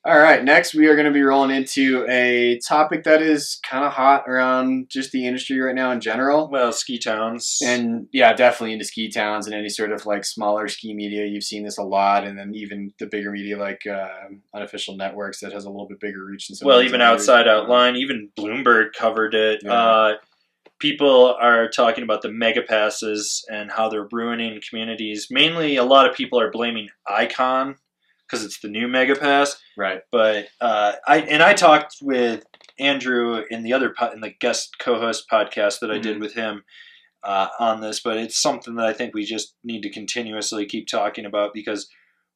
All right, next we are going to be rolling into a topic that is kind of hot around just the industry right now in general. Well, ski towns. And yeah, definitely into ski towns and any sort of like smaller ski media. You've seen this a lot. And then even the bigger media like Unofficial Networks that has a little bit bigger reach. Well, even Outside Outline, even Bloomberg covered it. Yeah. People are talking about the mega passes and how they're ruining communities. Mainly, a lot of people are blaming IKON because it's the new mega pass. Right. But I talked with Andrew in the guest co-host podcast that I did with him on this, but it's something that I think we just need to continuously keep talking about because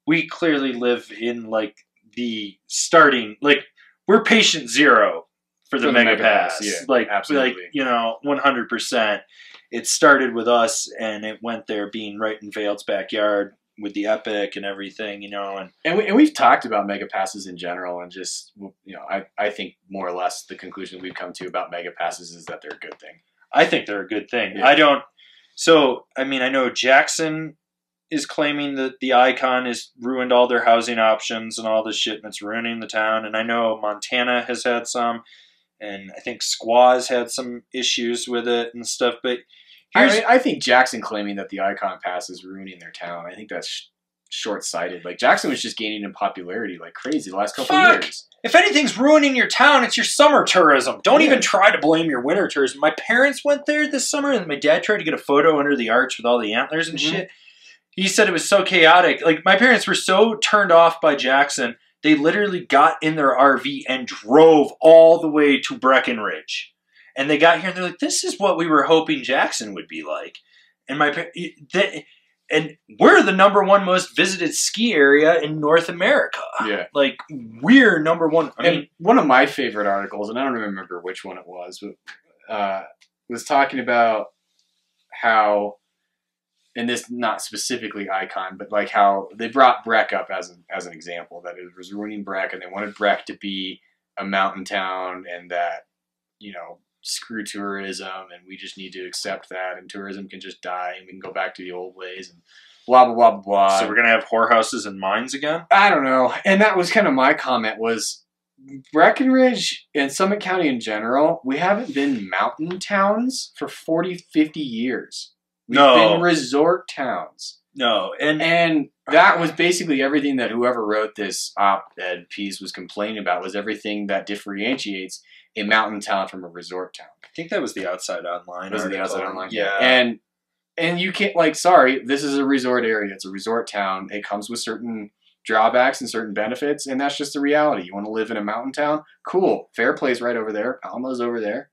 we clearly live in like the starting, like we're patient zero for the mega pass. Yeah, like absolutely. Like 100%. It started with us and it went there being right in Vail's backyard with the Epic and everything, and we've talked about mega passes in general, and just I think more or less the conclusion we've come to about mega passes is that they're a good thing. I think they're a good thing. Yeah. I know Jackson is claiming that the IKON has ruined all their housing options and all this shit, and it's ruining the town. And I know Montana has had some, and I think Squaw's had some issues with it and stuff, but I think Jackson claiming that the IKON pass is ruining their town, I think that's short-sighted. Like, Jackson was just gaining in popularity like crazy the last couple of years. If anything's ruining your town, it's your summer tourism. Don't even try to blame your winter tourism. My parents went there this summer, and my dad tried to get a photo under the arch with all the antlers and shit. He said it was so chaotic. Like, my parents were so turned off by Jackson, they literally got in their RV and drove all the way to Breckenridge. And they got here and they're like, this is what we were hoping Jackson would be like. And and we're the #1 most visited ski area in North America. Yeah. Like, we're #1. I mean, one of my favorite articles, and I don't remember which one it was, but was talking about how, and this not specifically IKON, but like how they brought Breck up as an example, that it was ruining Breck, and they wanted Breck to be a mountain town, and that, screw tourism, and we just need to accept that, and tourism can just die, and we can go back to the old ways, and blah, blah, blah, blah. So we're going to have whorehouses and mines again? I don't know. And that was kind of my comment was, Breckenridge and Summit County in general, we haven't been mountain towns for 40, 50 years. We've been resort towns. No. And that was basically everything that whoever wrote this op-ed piece was complaining about, was everything that differentiates a mountain town from a resort town. I think that was the Outside Online. Was it the Outside Online? Yeah. And you can't, like, sorry, this is a resort area. It's a resort town. It comes with certain drawbacks and certain benefits, and that's just the reality. You want to live in a mountain town? Cool. Fairplay's right over there. Alma's over there.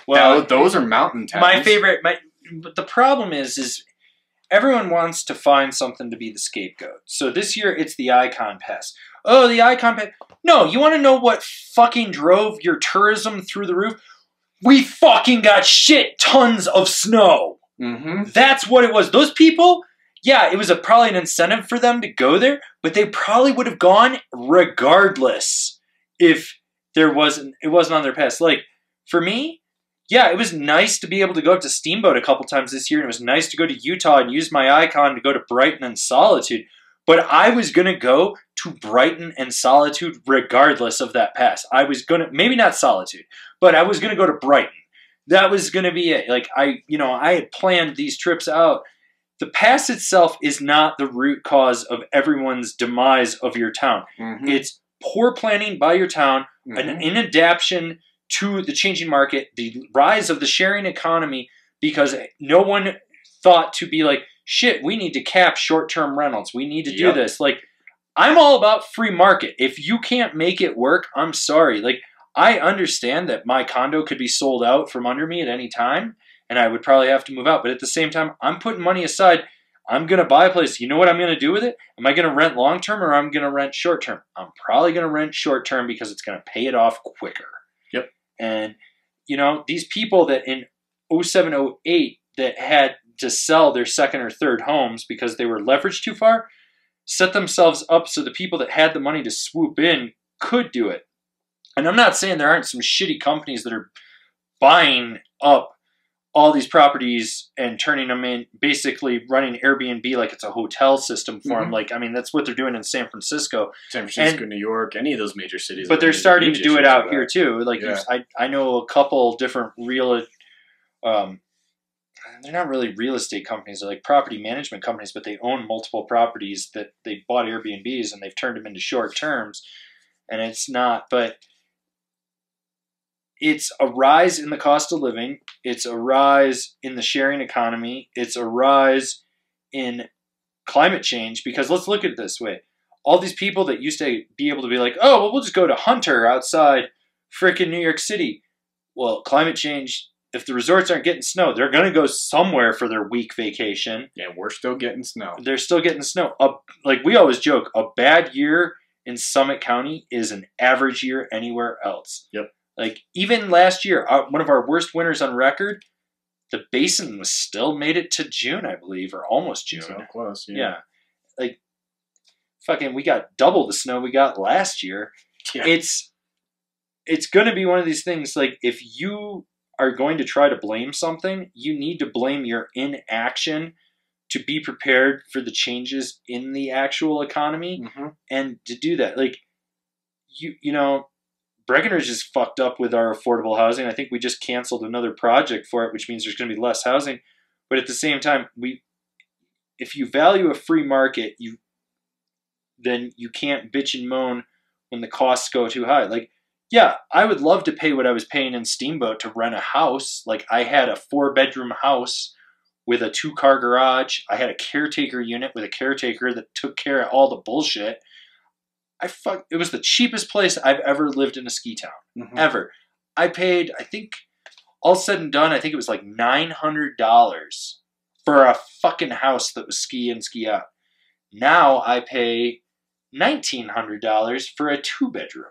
Well, those are mountain towns. But the problem is everyone wants to find something to be the scapegoat. So this year, it's the IKON Pass. Oh, the IKON Pass. No, you want to know what fucking drove your tourism through the roof? We fucking got shit tons of snow. That's what it was. Those people, yeah, it was probably an incentive for them to go there, but they probably would have gone regardless if it wasn't on their pass. Like, for me, yeah, it was nice to be able to go up to Steamboat a couple times this year, and it was nice to go to Utah and use my IKON to go to Brighton and Solitude. But I was going to go to Brighton and Solitude regardless of that pass. I was going to, maybe not Solitude, but I was going to go to Brighton. That was going to be it. Like, I had planned these trips out. The pass itself is not the root cause of everyone's demise of your town. It's poor planning by your town, an inadaptation to the changing market, the rise of the sharing economy, because no one thought to be like, shit, we need to cap short-term rentals. We need to do this. Like, I'm all about free market. If you can't make it work, I'm sorry. Like, I understand that my condo could be sold out from under me at any time, and I would probably have to move out. But at the same time, I'm putting money aside. I'm going to buy a place. You know what I'm going to do with it? Am I going to rent long-term or I'm going to rent short-term? I'm probably going to rent short-term because it's going to pay it off quicker. Yep. And, these people that in 07, 08 that had to sell their second or third homes because they were leveraged too far, set themselves up so the people that had the money to swoop in could do it. And I'm not saying there aren't some shitty companies that are buying up all these properties and turning them in, basically running Airbnb like it's a hotel system for them. Like, I mean, that's what they're doing in San Francisco. New York, any of those major cities. But they're starting to do it out here too. Like, I know a couple different they're not really real estate companies. They're like property management companies, but they own multiple properties that they bought Airbnbs and they've turned them into short terms. And it's not, but it's a rise in the cost of living. It's a rise in the sharing economy. It's a rise in climate change, because let's look at it this way. All these people that used to be able to be like, oh, well, we'll just go to Hunter outside frickin' New York City. Well, climate change, if the resorts aren't getting snow, they're going to go somewhere for their week vacation. Yeah, we're still getting snow. They're still getting snow. Like we always joke, a bad year in Summit County is an average year anywhere else. Yep. Like, even last year, one of our worst winters on record, the basin was still made it to June, I believe, or almost June. So close, yeah. Like, fucking, we got double the snow we got last year. Yeah. It's going to be one of these things, like, if you are going to try to blame something, you need to blame your inaction to be prepared for the changes in the actual economy. And to do that, like, you know, Breckenridge is fucked up with our affordable housing. I think we just canceled another project for it, which means there's going to be less housing. But at the same time, if you value a free market, then you can't bitch and moan when the costs go too high. Like, yeah, I would love to pay what I was paying in Steamboat to rent a house. Like, I had a 4-bedroom house with a 2-car garage. I had a caretaker unit with a caretaker that took care of all the bullshit. It was the cheapest place I've ever lived in a ski town. Ever. I paid, I think, all said and done, I think it was like $900 for a fucking house that was ski in, ski out. Now I pay $1,900 for a 2-bedroom.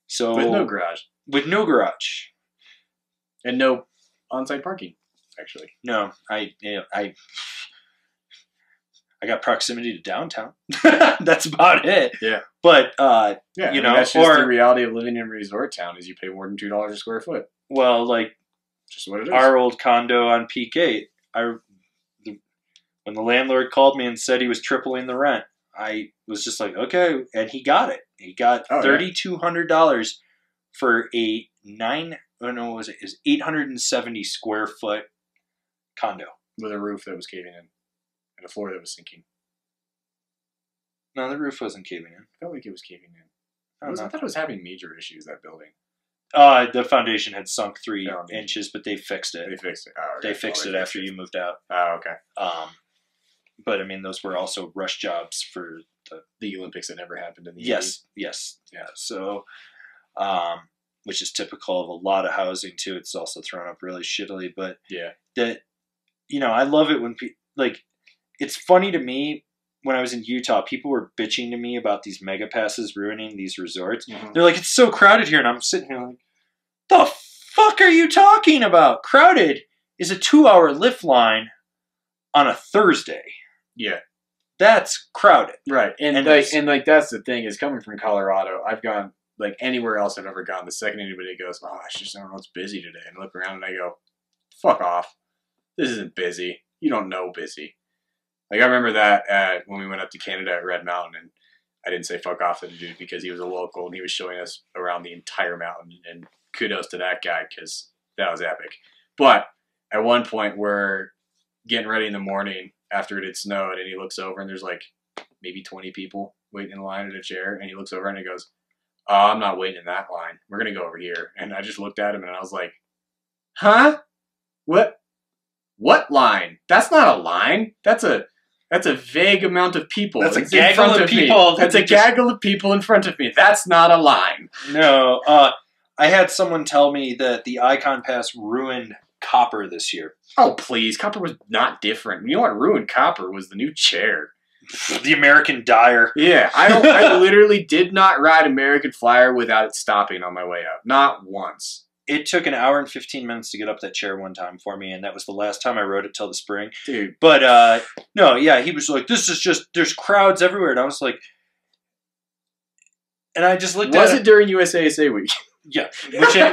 So with no garage. With no garage. And no on-site parking, actually. No, I got proximity to downtown. That's about it. Yeah. But, you know, that's just the reality of living in a resort town is you pay more than $2 a square foot. Well, like, just what it is. Our old condo on Peak 8, when the landlord called me and said he was tripling the rent, I was just like, okay. And he got it. He got $3,200 for a 870 square foot condo. With a roof that was caving in. And a floor that was sinking. No, the roof wasn't caving in. I felt like it was caving in. I thought it was having major issues, that building. The foundation had sunk 3 inches, but they fixed it. They fixed it. Oh, okay. They fixed it after you moved out. Oh, okay. But I mean, those were also rush jobs for the Olympics that never happened in the 80s. Yes. Yeah. So, which is typical of a lot of housing too. It's also thrown up really shittily, but I love it when it's funny to me. When I was in Utah, people were bitching to me about these mega passes ruining these resorts. They're like, it's so crowded here. And I'm sitting here like, the fuck are you talking about? Crowded is a 2-hour lift line on a Thursday. Yeah. That's crowded. Right. And that's the thing is, coming from Colorado, I've gone like anywhere else I've ever gone. The second anybody goes, oh, I don't know, it's busy today. And I look around and I go, fuck off. This isn't busy. You don't know busy. Like, I remember that when we went up to Canada at Red Mountain, and I didn't say fuck off to the dude because he was a local and he was showing us around the entire mountain, and kudos to that guy because that was epic. But at one point we're getting ready in the morning after it had snowed, and he looks over and there's like maybe 20 people waiting in line at a chair, and he looks over and he goes, oh, I'm not waiting in that line. We're going to go over here. And I just looked at him and I was like, huh? What line? That's not a line. That's a vague amount of people. That's a gaggle of people. That's a gaggle of people in front of me. That's not a line. No. I had someone tell me that the IKON Pass ruined Copper this year. Oh, please. Copper was not different. You know what ruined Copper was the new chair. The American Dyer. Yeah. I literally did not ride American Flyer without it stopping on my way up. Not once. It took an hour and 15 minutes to get up that chair one time for me, and that was the last time I rode it till the spring. Dude. But, no, yeah, he was like, this is just, there's crowds everywhere. And I was like, and I just looked at it. Was it during USASA week? Yeah,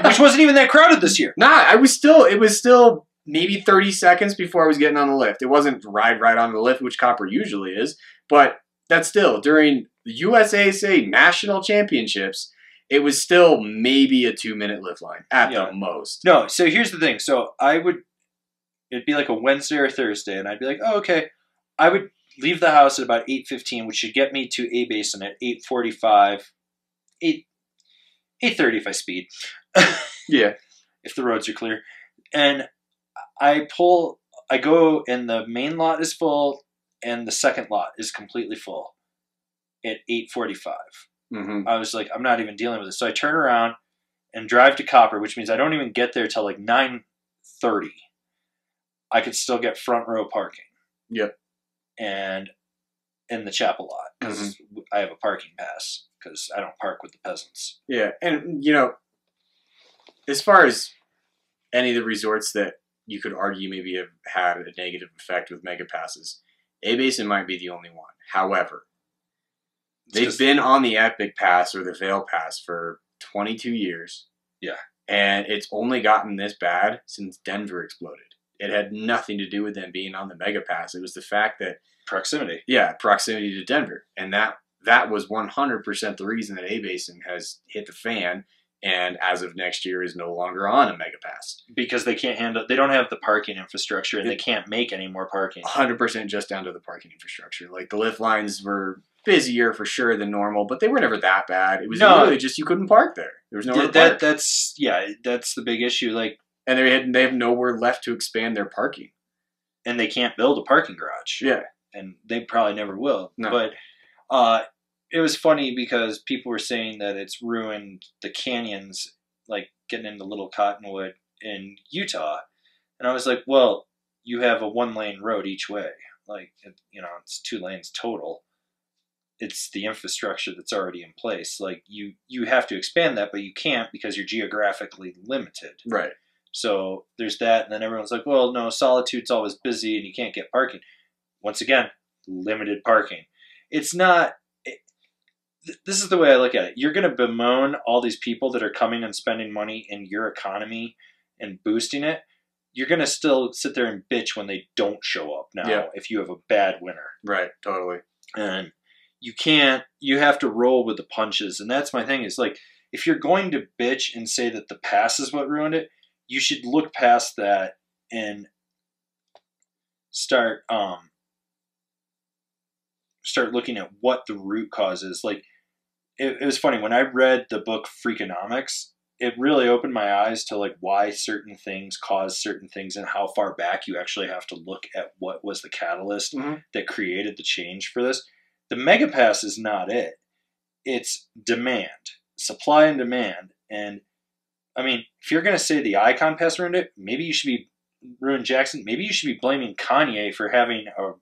which wasn't even that crowded this year. Nah, it was still maybe 30 seconds before I was getting on the lift. It wasn't right on the lift, which Copper usually is, but that's still during the USASA National Championships. It was still maybe a 2-minute lift line at the most. No, so here's the thing. So it'd be like a Wednesday or Thursday, and I'd be like, oh, okay. I would leave the house at about 8:15, which should get me to A Basin at 8:45, 8:30 if I speed. Yeah. If the roads are clear. And I go, and the main lot is full, and the second lot is completely full at 8:45. Mm-hmm. I was like, I'm not even dealing with this. So I turn around and drive to Copper, which means I don't even get there till like 9:30. I could still get front row parking. Yep. And in the chapel lot, because I have a parking pass, because I don't park with the peasants. Yeah, and as far as any of the resorts that you could argue maybe have had a negative effect with mega passes, A Basin might be the only one. However, they've been on the Epic Pass or the Vail Pass for 22 years. Yeah. And it's only gotten this bad since Denver exploded. It had nothing to do with them being on the mega pass. It was the fact that proximity. Yeah, proximity to Denver. And that was 100% the reason that A Basin has hit the fan, and as of next year is no longer on a mega pass. Because they don't have the parking infrastructure, and they can't make any more parking. 100% just down to the parking infrastructure. Like, the lift lines were busier for sure than normal, but they were never that bad. It was really just you couldn't park there. There was nowhere to park. That's the big issue. Like, and they have nowhere left to expand their parking. And they can't build a parking garage. Yeah. And they probably never will. No. But it was funny because people were saying that it's ruined the canyons, like getting into Little Cottonwood in Utah. And I was like, well, you have a 1-lane road each way. Like, it's 2 lanes total. It's the infrastructure that's already in place. Like, you have to expand that, but you can't because you're geographically limited. Right. So there's that, and then everyone's like, well, no, Solitude's always busy and you can't get parking. Once again, limited parking. It's not... This is the way I look at it. You're going to bemoan all these people that are coming and spending money in your economy and boosting it. You're going to still sit there and bitch when they don't show up now if you have a bad winter. Right, totally. And you have to roll with the punches. And that's my thing is, like, if you're going to bitch and say that the pass is what ruined it, you should look past that and start looking at what the root cause is. Like, it was funny when I read the book Freakonomics. It really opened my eyes to, like, why certain things cause certain things and how far back you actually have to look at what was the catalyst that created the change for this. The Mega Pass is not it. It's demand, supply and demand. And I mean, if you're going to say the IKON Pass ruined it, maybe you should be ruined Jackson. Maybe you should be blaming Kanye for having a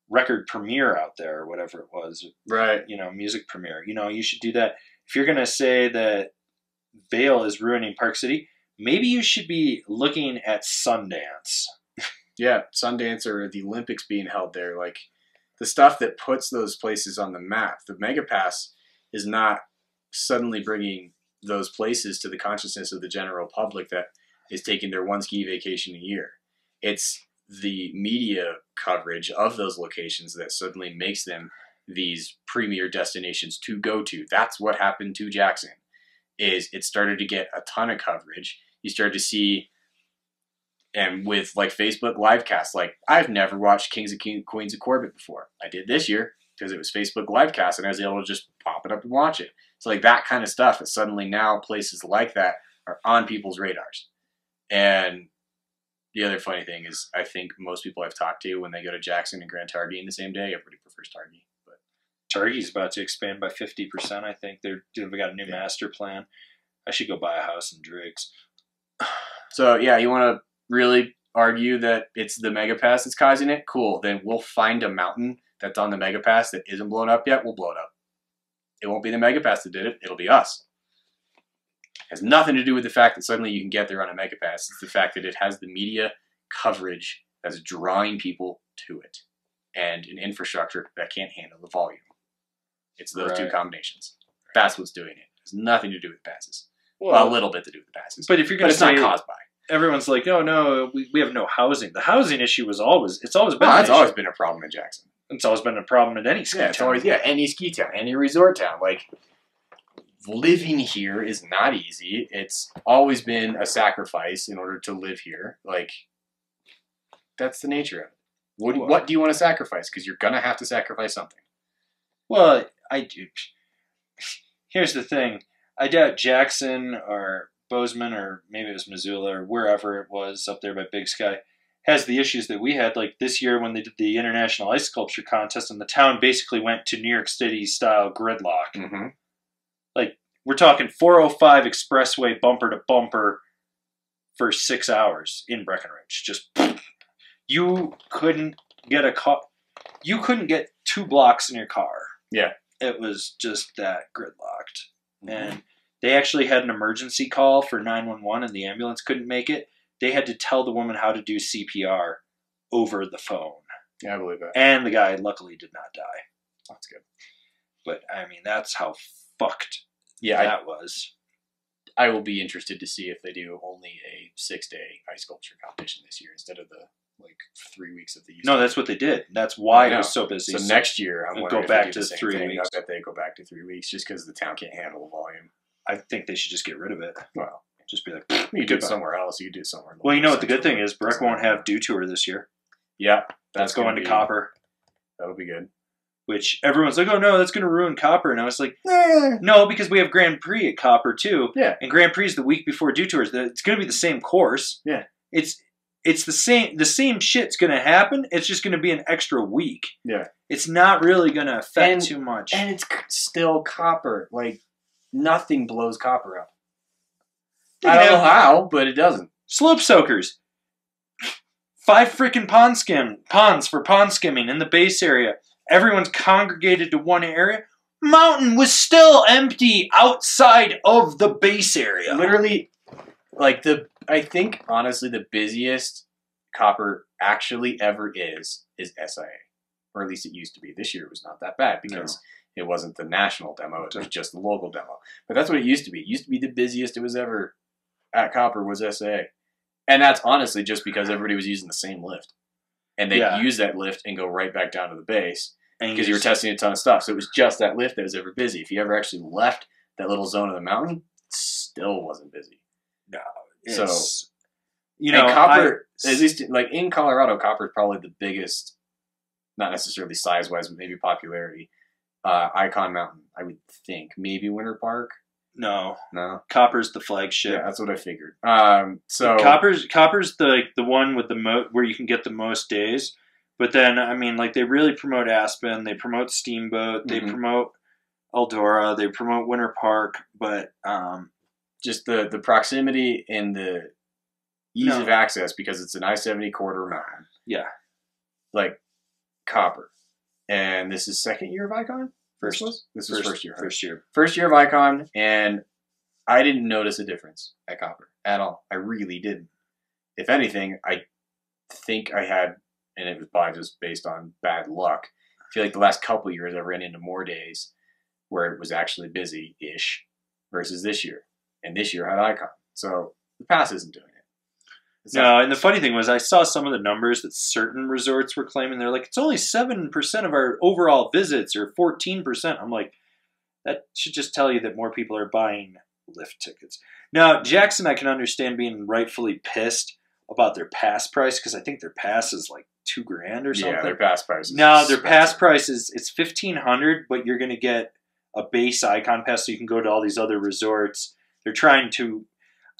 record premiere out there or whatever it was. Right. Music premiere. You should do that. If you're going to say that Vail is ruining Park City, maybe you should be looking at Sundance. Yeah, Sundance or the Olympics being held there. Like, the stuff that puts those places on the map. The Mega Pass is not suddenly bringing those places to the consciousness of the general public that is taking their one ski vacation a year. It's the media coverage of those locations that suddenly makes them these premier destinations to go to. That's what happened to Jackson. Is it started to get a ton of coverage. You started to see, and with like Facebook livecast, like I've never watched Kings and Queens of Corbett before. I did this year because it was Facebook livecast and I was able to just pop it up and watch it. So like that kind of stuff is suddenly now places like that are on people's radars. And the other funny thing is I think most people I've talked to when they go to Jackson and Grand Targhee in the same day, everybody prefers Targhee. But Targhee's about to expand by 50%, I think. They've got a new master plan. I should go buy a house in Driggs. So yeah, you want to really argue that it's the Mega Pass that's causing it? Cool. Then we'll find a mountain that's on the Mega Pass that isn't blown up yet. We'll blow it up. It won't be the Mega Pass that did it. It'll be us. It has nothing to do with the fact that suddenly you can get there on a Mega Pass. It's the fact that it has the media coverage that's drawing people to it and an infrastructure that can't handle the volume. It's those two combinations. That's what's doing it. It has nothing to do with passes. Well, a little bit to do with the passes. But if you're going to say, it's not caused by. everyone's like, oh no, we have no housing. The housing issue it's always been. It's always been a problem in Jackson. It's always been a problem at any ski town. It's always any ski town, any resort town. Like living here is not easy. It's always been a sacrifice in order to live here. Like that's the nature of it. What do you want to sacrifice? Because you're gonna have to sacrifice something. Well, I do. Here's the thing. I doubt Jackson or Bozeman or maybe it was Missoula or wherever it was up there by Big Sky has the issues that we had. Like this year when they did the International Ice Sculpture Contest and the town basically went to New York City style gridlock. Mm-hmm. Like we're talking 405 expressway bumper to bumper for 6 hours in Breckenridge. Just you couldn't get a car. You couldn't get 2 blocks in your car. Yeah. It was just that gridlocked. Mm-hmm. And they actually had an emergency call for 911 and the ambulance couldn't make it. They had to tell the woman how to do CPR over the phone. Yeah, I believe that. And the guy luckily did not die. That's good. But, I mean, that's how fucked that was. I will be interested to see if they do only a 6-day ice sculpture competition this year instead of the 3 weeks of the year. No, that's what they did. That's why it was so busy. So next year, I'm go back to 3 weeks. I bet they go back to 3 weeks just because the town can't handle the volume. I think they should just get rid of it. Well, just be like, you do it somewhere else. You do it somewhere. Well, you know what the good thing is? Breck won't have Dew Tour this year. Yeah, that's going to Copper. That'll be good. Which everyone's like, oh no, that's going to ruin Copper. And I was like, no, because we have Grand Prix at Copper too. Yeah. And Grand Prix is the week before Dew Tours. It's going to be the same course. Yeah. It's the same shit's going to happen. It's just going to be an extra week. Yeah. It's not really going to affect too much. And it's still Copper. Like, nothing blows Copper up. I don't know how, but it doesn't. Slope soakers. 5 freaking ponds for pond skimming in the base area. Everyone's congregated to one area. Mountain was still empty outside of the base area. Literally, I think, honestly, the busiest Copper actually ever is SIA. Or at least it used to be. This year it was not that bad because it wasn't the national demo. It was just the local demo. But that's what it used to be. It used to be the busiest it was ever at Copper was SIA. And that's honestly just because everybody was using the same lift. And they use that lift and go right back down to the base because you were testing a ton of stuff. So it was just that lift that was ever busy. If you ever actually left that little zone of the mountain, it still wasn't busy. No. So, Copper, at least in Colorado, Copper is probably the biggest, not necessarily size-wise, but maybe popularity, IKON mountain, I would think. Maybe Winter Park? No. Copper's the flagship. Yeah, that's what I figured. So Copper's the one with the where you can get the most days. But then, I mean, they really promote Aspen, they promote Steamboat, they promote Eldora, they promote Winter Park, but just the proximity and the ease of access because it's an I-70 corridor mountain. Yeah. Like Copper. And this is second year of IKON? This was first year. First year of IKON, and I didn't notice a difference at Copper at all. I really didn't. If anything, I think I had, and it was probably just based on bad luck. I feel like the last couple of years I've ran into more days where it was actually busy-ish versus this year. And this year I had IKON. So the pass isn't doing it. And the funny thing was I saw some of the numbers that certain resorts were claiming. They're like, it's only 7% of our overall visits or 14%. I'm like, that should just tell you that more people are buying lift tickets. Now, Jackson, I can understand being rightfully pissed about their pass price because I think their pass is like $2,000 or something. Yeah, their pass price. No, their pass price it's $1,500, but you're going to get a base IKON pass so you can go to all these other resorts. They're trying to.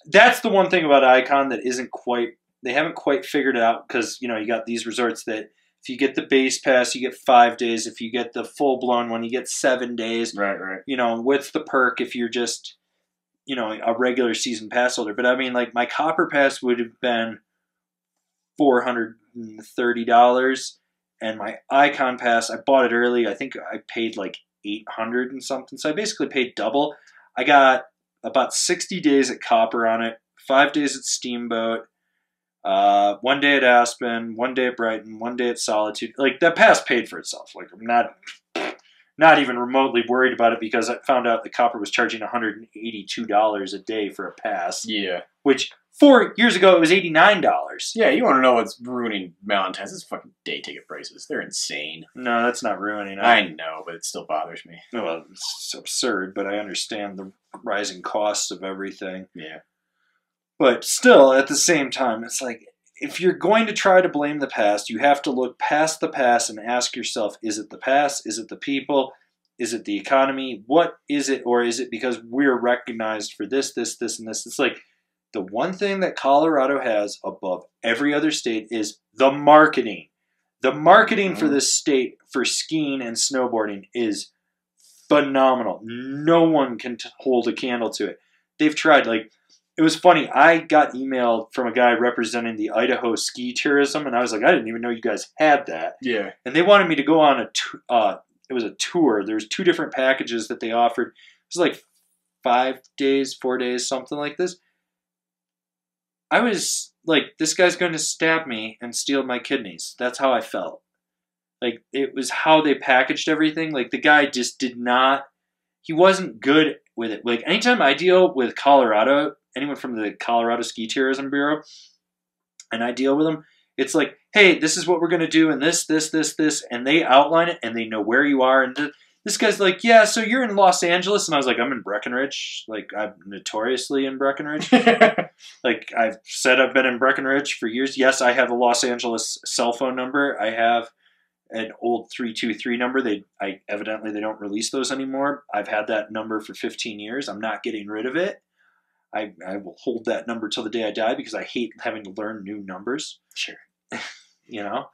That's the one thing about IKON that isn't quite. They haven't quite figured it out because you got these resorts that if you get the base pass, you get 5 days. If you get the full blown one, you get 7 days. Right. What's the perk if you're just a regular season pass holder? But I mean, my Copper pass would have been $430, and my IKON pass, I bought it early. I think I paid $800 and something. So I basically paid double. I got about 60 days at Copper on it, 5 days at Steamboat, 1 day at Aspen, 1 day at Brighton, 1 day at Solitude. That pass paid for itself. I'm not even remotely worried about it because I found out that Copper was charging $182 a day for a pass. Yeah. Which 4 years ago, it was $89. Yeah, you want to know what's ruining Valentine's? It's fucking day ticket prices. They're insane. No, that's not ruining it. I know, but it still bothers me. Well, it's absurd, but I understand the rising costs of everything. Yeah. But still, at the same time, it's like, if you're going to try to blame the past, you have to look past the past and ask yourself, is it the past? Is it the people? Is it the economy? What is it? Or is it because we're recognized for this, this, this, and this? It's like, the one thing that Colorado has above every other state is the marketing. The marketing for this state for skiing and snowboarding is phenomenal. No one can hold a candle to it. They've tried. Like, it was funny. I got emailed from a guy representing the Idaho ski tourism, and I was like, I didn't even know you guys had that. Yeah. And they wanted me to go on it was a tour. There's 2 different packages that they offered. It was like 5 days, 4 days, something like this. I was like, this guy's going to stab me and steal my kidneys. That's how I felt. Like, it was how they packaged everything. Like, the guy just did not, he wasn't good with it. Like, anytime I deal with Colorado, anyone from the Colorado Ski Tourism Bureau, and I deal with them, it's like, hey, this is what we're going to do, and this, and they outline it, and they know where you are, and this guy's like, yeah, so you're in Los Angeles, and I was like, I'm in Breckenridge. Like, I'm notoriously in Breckenridge. Like, I've said I've been in Breckenridge for years. Yes, I have a Los Angeles cell phone number. I have an old 323 number. Evidently they don't release those anymore. I've had that number for 15 years. I'm not getting rid of it. I will hold that number till the day I die because I hate having to learn new numbers. Sure. You know,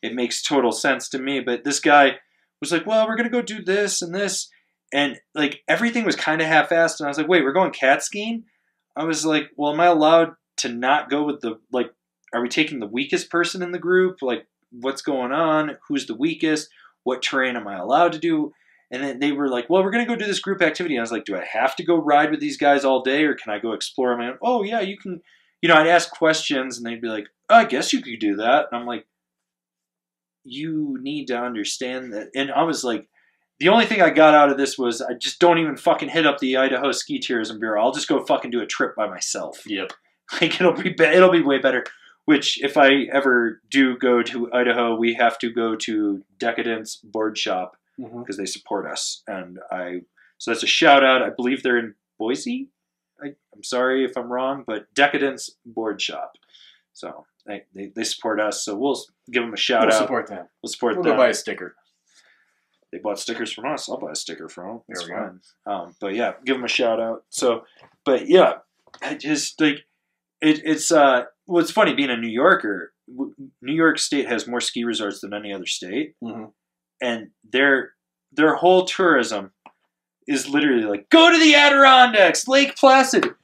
it makes total sense to me. But this guy was like, well, we're going to go do this and this. And like everything was kind of half-assed. And I was like, wait, we're going cat skiing? I was like, well, am I allowed to not go with the, like, are we taking the weakest person in the group? Like, what's going on? Who's the weakest? What terrain am I allowed to do? And then they were like, well, we're going to go do this group activity. And I was like, do I have to go ride with these guys all day or can I go explore on my own? Oh, yeah, you can. You know, I'd ask questions and they'd be like, oh, I guess you could do that. And I'm like, you need to understand that. And I was like, the only thing I got out of this was I just don't even fucking hit up the Idaho Ski Tourism Bureau. I'll just go fucking do a trip by myself. Yep. Like, it'll be way better. Which, if I ever do go to Idaho, we have to go to Decadence Board Shop because they support us. And so that's a shout out. I believe they're in Boise. I'm sorry if I'm wrong, but Decadence Board Shop. So they support us. So we'll give them a shout out. Support them. We'll support them. We'll go buy a sticker. They bought stickers from us. I'll buy a sticker from them. That's there we fine. But yeah, give them a shout out. So, but yeah, I just like it's well, it's funny being a New Yorker. New York State has more ski resorts than any other state, and their whole tourism is literally like, go to the Adirondacks, Lake Placid.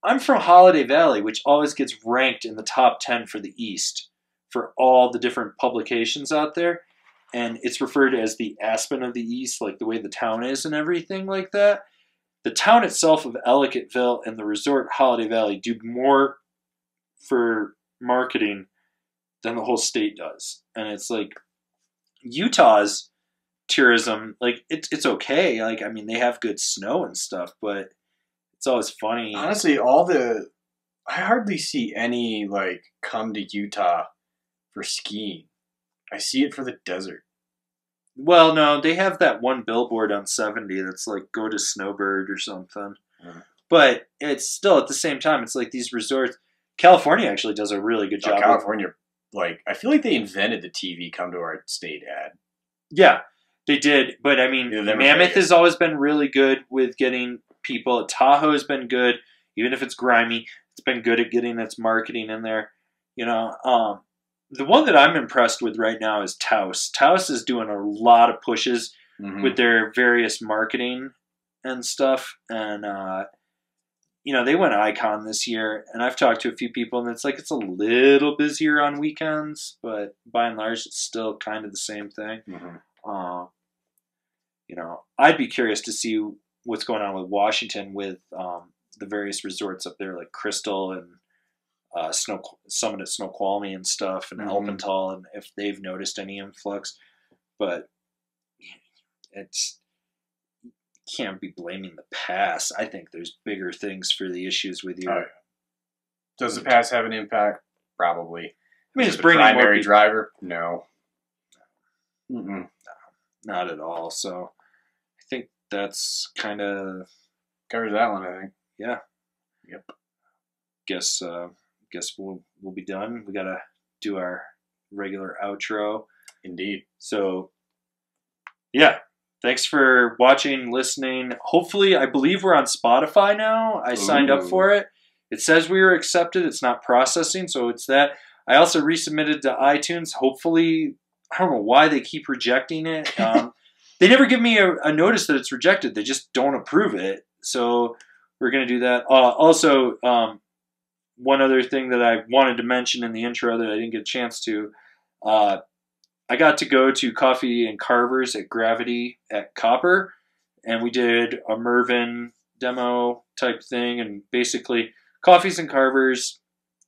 I'm from Holiday Valley, which always gets ranked in the top 10 for the East for all the different publications out there. And it's referred as the Aspen of the East, like the way the town is and everything like that. The town itself of Ellicottville and the resort Holiday Valley do more for marketing than the whole state does. And it's like Utah's tourism, like it's okay. Like, I mean, they have good snow and stuff, but it's always funny. Honestly, I hardly see any like come to Utah for skiing. I see it for the desert. Well, no, they have that one billboard on 70 that's like, go to Snowbird or something. But it's still, at the same time, it's like these resorts. California actually does a really good job. California, like, I feel like they invented the TV come to our state ad. Yeah, they did. But I mean, Mammoth has always been really good with getting people. Tahoe has been good, even if it's grimy. It's been good at getting its marketing in there. You know, the one that I'm impressed with right now is Taos. Taos is doing a lot of pushes with their various marketing and stuff. And, you know, they went IKON this year. And I've talked to a few people, and it's like it's a little busier on weekends. But by and large, it's still kind of the same thing. You know, I'd be curious to see what's going on with Washington with the various resorts up there, like Crystal and Summit at Snoqualmie and stuff, and Alpental, and if they've noticed any influx. But it's can't be blaming the past. I think there's bigger things for the issues with your Does the pass have an impact? Probably. I mean, Is it's it the bringing more primary people. driver? No. Mm-mm. Not at all. So I think that's kind of Covers that one, I think. yeah. Yep. Guess we'll be done. We gotta do our regular outro. Indeed. So yeah. Thanks for watching, listening. Hopefully, I believe we're on Spotify now. I signed up for it. It says we were accepted. It's not processing, so it's that. I also resubmitted to iTunes. Hopefully, I don't know why they keep rejecting it. They never give me a notice that it's rejected. They just don't approve it. So we're going to do that. Also, one other thing that I wanted to mention in the intro that I didn't get a chance to, I got to go to Coffee and Carvers at Gravity at Copper, and we did a Mervyn demo type thing. And basically, Coffees and Carvers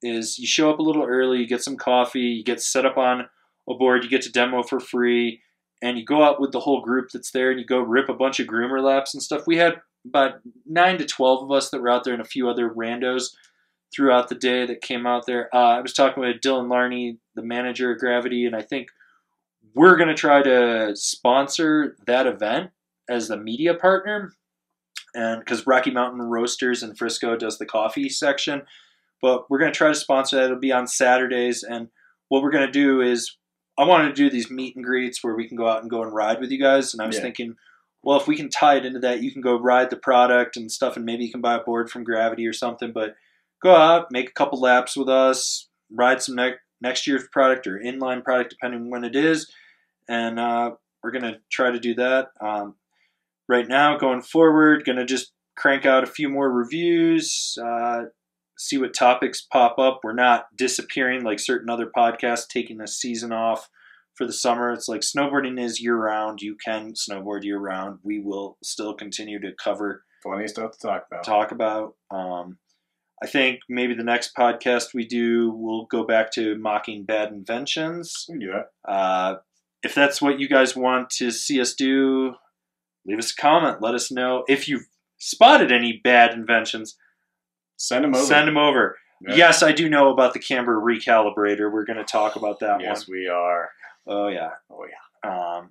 is you show up a little early, you get some coffee, you get set up on a board, you get to demo for free, and you go out with the whole group that's there, and you go rip a bunch of groomer laps and stuff. We had about 9 to 12 of us that were out there, and a few other randos throughout the day that came out there. I was talking with Dylan Larney, the manager of Gravity, and I think we're going to try to sponsor that event as the media partner, and because Rocky Mountain Roasters in Frisco does the coffee section. But we're going to try to sponsor that. It'll be on Saturdays, and what we're going to do is I wanted to do these meet and greets where we can go out and ride with you guys, and I was thinking, well, if we can tie it into that, you can go ride the product and stuff, and maybe you can buy a board from Gravity or something, but go out, make a couple laps with us, ride some next year's product or inline product, depending on when it is. And we're going to try to do that. Right now, going forward, going to just crank out a few more reviews, see what topics pop up. We're not disappearing like certain other podcasts, taking a season off for the summer. It's like snowboarding is year-round. You can snowboard year-round. We will still continue to cover. Plenty of stuff to talk about. I think maybe the next podcast we do, we'll go back to mocking bad inventions. We can do that. If that's what you guys want to see us do, leave us a comment. Let us know. If you've spotted any bad inventions, send them over. Send them over. Yeah. Yes, I do know about the camber recalibrator. We're going to talk about that one. Yes, we are. Oh, yeah. Oh, yeah.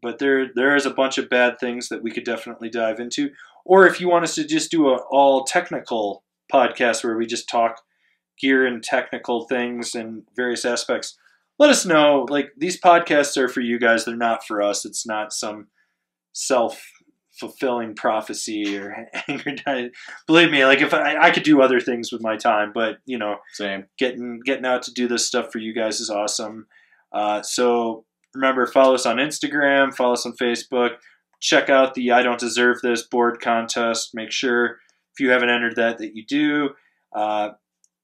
But there is a bunch of bad things that we could definitely dive into. Or if you want us to just do an all technical podcast where we just talk gear and technical things and various aspects, let us know. Like, these podcasts are for you guys. They're not for us. It's not some self-fulfilling prophecy or anger. Believe me, like, if I could do other things with my time, but, you know, same. Getting out to do this stuff for you guys is awesome. So remember, follow us on Instagram, follow us on Facebook. Check out the I Don't Deserve This board contest. Make sure, if you haven't entered that you do.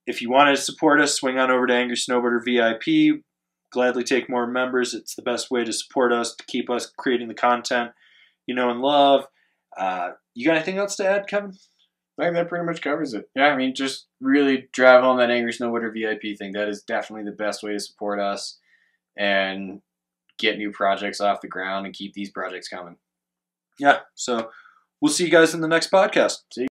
If you want to support us, swing on over to Angrysnowboarder VIP. Gladly take more members. It's the best way to support us, to keep us creating the content you know and love. You got anything else to add, Kevin? I think that pretty much covers it. Yeah, I mean, just really drive home that Angrysnowboarder VIP thing. That is definitely the best way to support us and get new projects off the ground and keep these projects coming. Yeah, so we'll see you guys in the next podcast. See you.